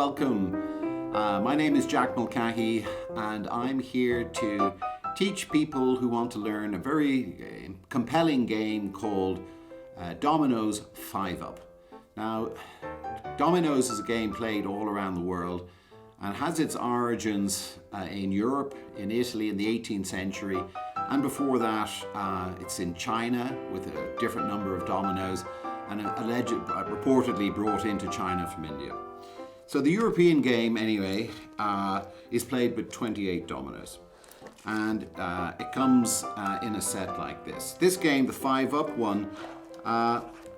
welcome. My name is Jack Mulcahy and I'm here to teach people who want to learn a very compelling game called Dominoes 5-Up. Now, Dominoes is a game played all around the world and has its origins in Europe, in Italy in the 18th century, and before that it's in China with a different number of dominoes and reportedly brought into China from India. So the European game anyway is played with 28 dominoes, and it comes in a set like this. This game, the 5-Up one,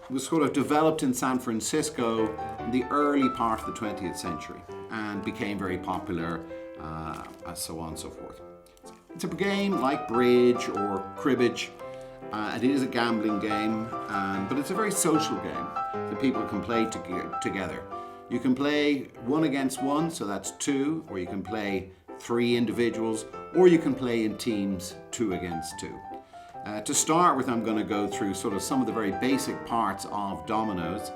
was sort of developed in San Francisco in the early part of the 20th century and became very popular, so on and so forth. It's a game like bridge or cribbage. It is a gambling game, but it's a very social game that people can play together. You can play 1 against 1, so that's 2, or you can play 3 individuals, or you can play in teams 2 against 2. To start with, I'm going to go through sort of some of the very basic parts of dominoes,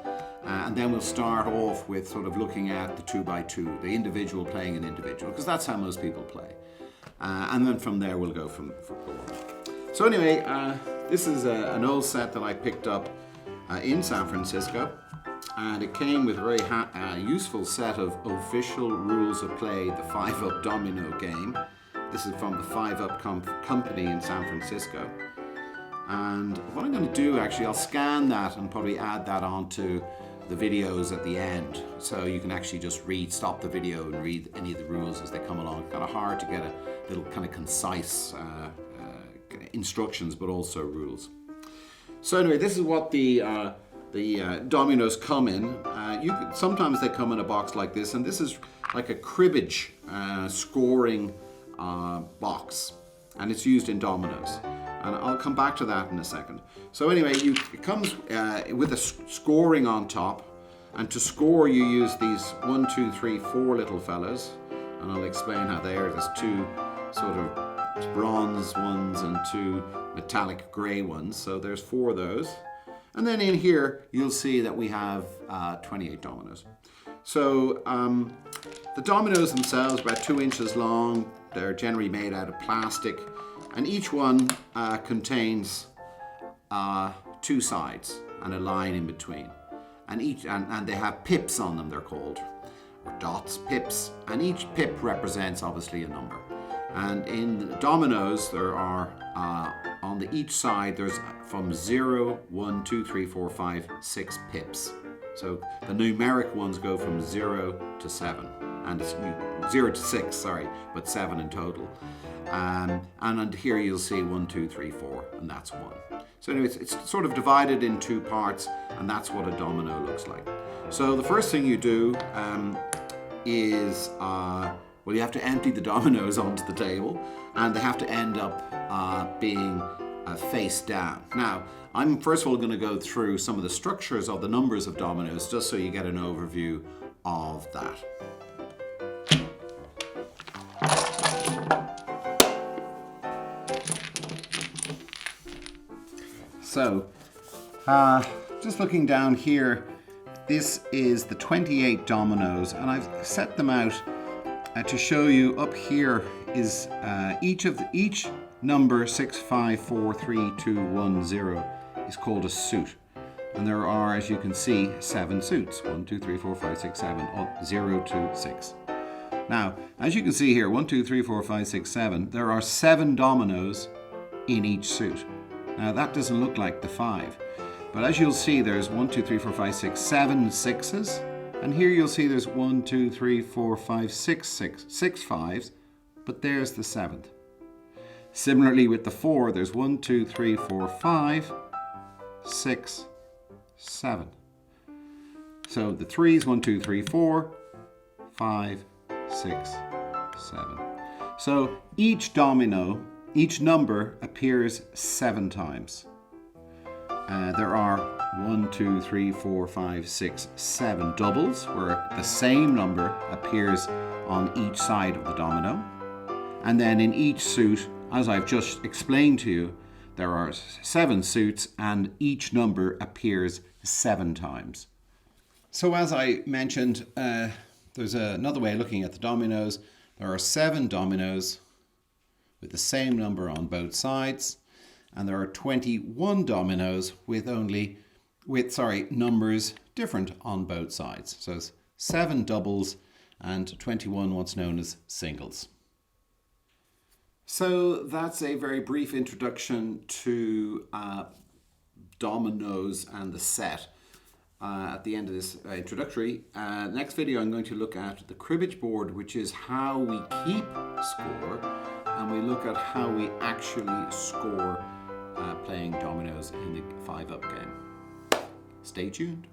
and then we'll start off with sort of looking at the 2x2, the individual playing an individual, because that's how most people play. And then from there we'll go from on. So anyway, this is an old set that I picked up in San Francisco, and it came with a very useful set of official rules of play, the 5-Up domino game. This is from the 5-Up company in San Francisco. And what I'm going to do, actually, I'll scan that and probably add that onto the videos at the end, so you can actually just stop the video and read any of the rules as they come along. It's kind of hard to get a little kind of concise instructions, but also rules. So anyway, this is what the dominoes come in. Sometimes they come in a box like this, and this is like a cribbage scoring box, and it's used in dominoes. And I'll come back to that in a second. So anyway, it comes with a scoring on top, and to score you use these 1, 2, 3, 4 little fellas, and I'll explain how they are. There's 2 sort of bronze ones and 2 metallic grey ones, so there's 4 of those. And then in here you'll see that we have 28 dominoes. So the dominoes themselves are about 2 inches long. They're generally made out of plastic, and each one contains 2 sides and a line in between, and they have pips on them, they're called, or dots, pips, and each pip represents obviously a number. And in the dominoes there are on each side there's from 0, 1, 2, 3, 4, 5, 6 pips. So the numeric ones go from 0 to 7, and it's 0 to 6, sorry, but 7 in total. And here you'll see 1, 2, 3, 4, and that's 1. So anyway, it's sort of divided in 2 parts, and that's what a domino looks like. So the first thing you do is, you have to empty the dominoes onto the table, and they have to end up being face down. Now, I'm first of all going to go through some of the structures of the numbers of dominoes, just so you get an overview of that. So, just looking down here, this is the 28 dominoes, and I've set them out to show you. Up here is each number 6, 5, 4, 3, 2, 1, 0 is called a suit, and there are, as you can see, 7 suits. 1, 2, 3, 4, 5, 6, 7, 0 to 6. Now, as you can see here, 1, 2, 3, 4, 5, 6, 7, there are 7 dominoes in each suit. Now that doesn't look like the 5, but as you'll see, there's 1, 2, 3, 4, 5, 6, 7 6s, and here you'll see there's 1, 2, 3, 4, 5, 6 5s, but there's the 7th. Similarly with the 4, there's 1, 2, 3, 4, 5, 6, 7. So the 3s, 1, 2, 3, 4, 5, 6, 7. So each domino, each number appears 7 times. There are 1, 2, 3, 4, 5, 6, 7 doubles, where the same number appears on each side of the domino. And then in each suit, as I've just explained to you, there are 7 suits and each number appears 7 times. So as I mentioned, there's another way of looking at the dominoes. There are 7 dominoes with the same number on both sides, and there are 21 dominoes with numbers different on both sides. So it's 7 doubles and 21 what's known as singles. So that's a very brief introduction to dominoes and the set. At the end of this introductory, next video I'm going to look at the cribbage board, which is how we keep score, and we look at how we actually score playing dominoes in the 5-up game. Stay tuned.